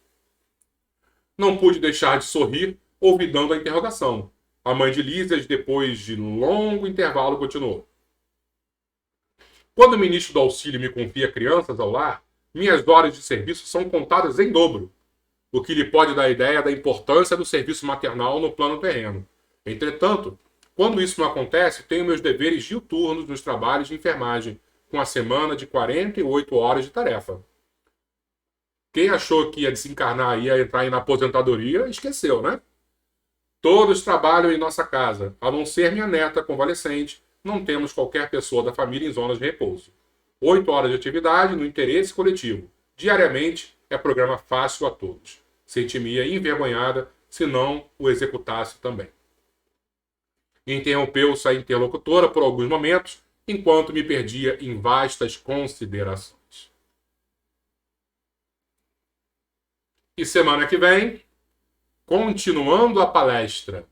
Não pude deixar de sorrir, ouvidando a interrogação. A mãe de Lísias, depois de longo intervalo, continuou. Quando o ministro do auxílio me confia crianças ao lar, minhas horas de serviço são contadas em dobro, o que lhe pode dar ideia da importância do serviço maternal no plano terreno. Entretanto, quando isso não acontece, tenho meus deveres diuturnos nos trabalhos de enfermagem, com a semana de 48 horas de tarefa. Quem achou que ia desencarnar e ia entrar aí na aposentadoria, esqueceu, né? Todos trabalham em nossa casa, a não ser minha neta convalescente. Não temos qualquer pessoa da família em zonas de repouso. 8 horas de atividade no interesse coletivo. Diariamente é programa fácil a todos. Senti-me envergonhada se não o executasse também. Interrompeu-se a interlocutora por alguns momentos, enquanto me perdia em vastas considerações. E semana que vem, continuando a palestra.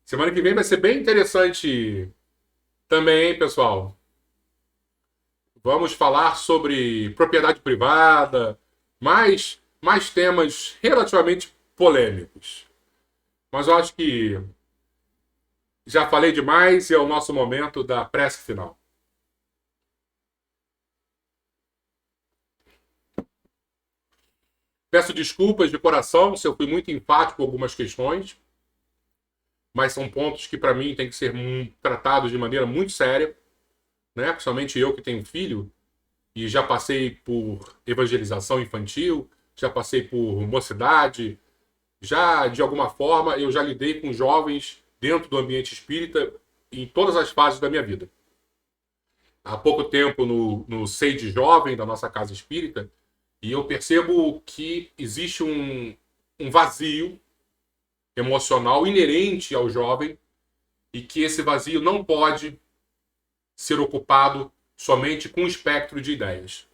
Semana que vem vai ser bem interessante também, hein, pessoal? Vamos falar sobre propriedade privada, mais temas relativamente polêmicos. Mas eu acho que já falei demais e é o nosso momento da prece final. Peço desculpas de coração se eu fui muito enfático com algumas questões, mas são pontos que para mim têm que ser tratados de maneira muito séria, né? Principalmente eu que tenho filho e já passei por evangelização infantil, já passei por mocidade, já de alguma forma eu já lidei com jovens dentro do ambiente espírita em todas as fases da minha vida. Há pouco tempo no SEI de Jovem da nossa casa espírita, e eu percebo que existe um vazio emocional inerente ao jovem e que esse vazio não pode ser ocupado somente com um espectro de ideias.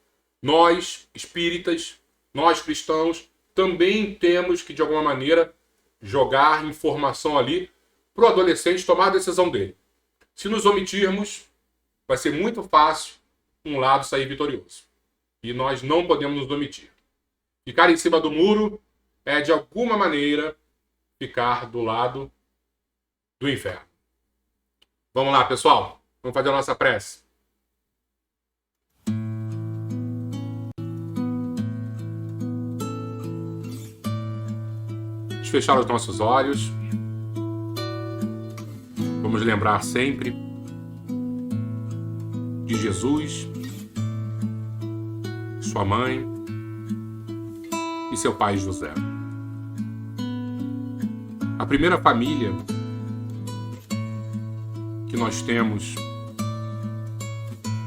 Nós, espíritas, nós cristãos, também temos que, de alguma maneira, jogar informação ali para o adolescente tomar a decisão dele. Se nos omitirmos, vai ser muito fácil um lado sair vitorioso. E nós não podemos nos omitir. Ficar em cima do muro é, de alguma maneira, ficar do lado do inferno. Vamos lá, pessoal. Vamos fazer a nossa prece. Vamos fechar os nossos olhos. Vamos lembrar sempre de Jesus, sua mãe e seu pai José. A primeira família que nós temos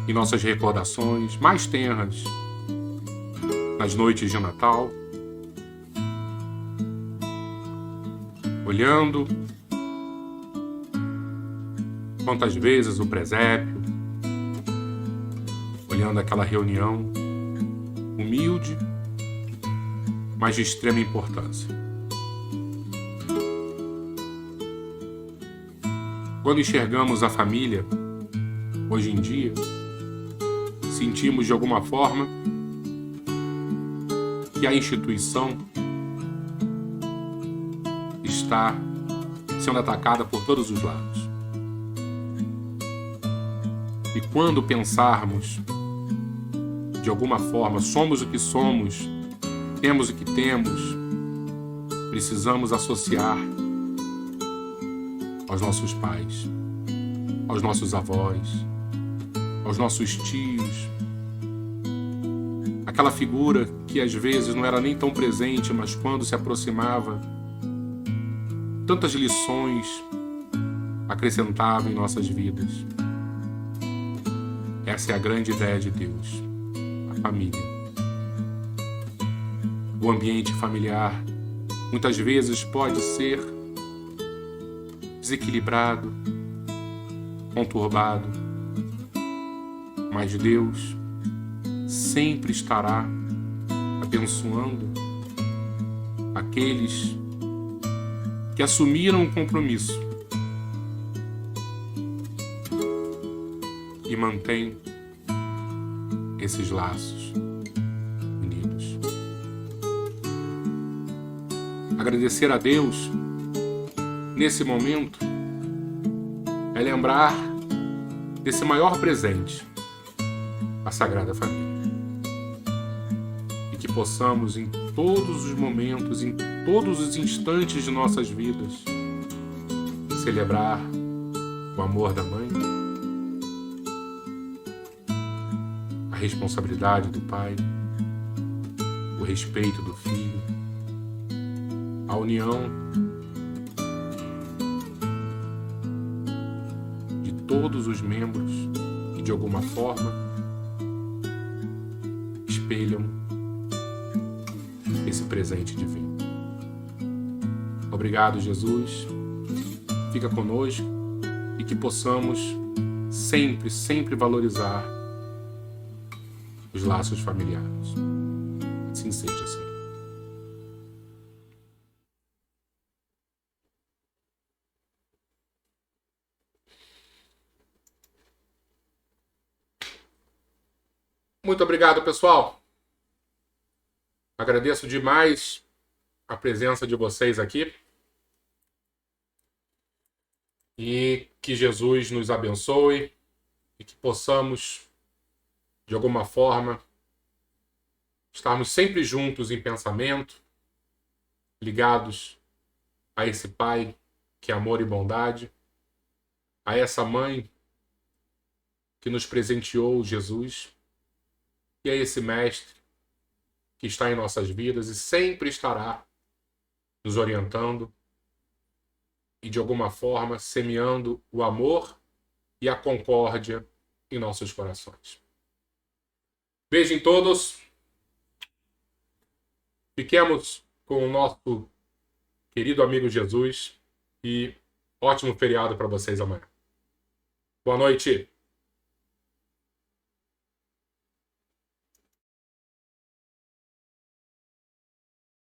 em nossas recordações mais tenras nas noites de Natal, olhando quantas vezes o presépio, olhando aquela reunião humilde, mas de extrema importância. Quando enxergamos a família, hoje em dia, sentimos de alguma forma que a instituição está sendo atacada por todos os lados. E quando pensarmos, de alguma forma, somos o que somos, temos o que temos, precisamos associar aos nossos pais, aos nossos avós, aos nossos tios, aquela figura que às vezes não era nem tão presente, mas quando se aproximava, tantas lições acrescentava em nossas vidas. Essa é a grande ideia de Deus, a família. O ambiente familiar muitas vezes pode ser desequilibrado, conturbado, mas Deus sempre estará abençoando aqueles que assumiram o compromisso e mantém esses laços unidos. Agradecer a Deus nesse momento é lembrar desse maior presente, a Sagrada Família. E que possamos em todos os momentos, em todos os instantes de nossas vidas, celebrar o amor da mãe, a responsabilidade do pai, o respeito do filho, a união de todos os membros que de alguma forma espelham esse presente divino. Obrigado, Jesus. Fica conosco e que possamos sempre, sempre valorizar os laços familiares. Assim seja, Senhor. Muito obrigado, pessoal. Agradeço demais a presença de vocês aqui. E que Jesus nos abençoe e que possamos, de alguma forma, estarmos sempre juntos em pensamento, ligados a esse Pai que é amor e bondade, a essa Mãe que nos presenteou Jesus e a esse Mestre que está em nossas vidas e sempre estará nos orientando e, de alguma forma, semeando o amor e a concórdia em nossos corações. Beijo em todos. Fiquemos com o nosso querido amigo Jesus e ótimo feriado para vocês amanhã. Boa noite.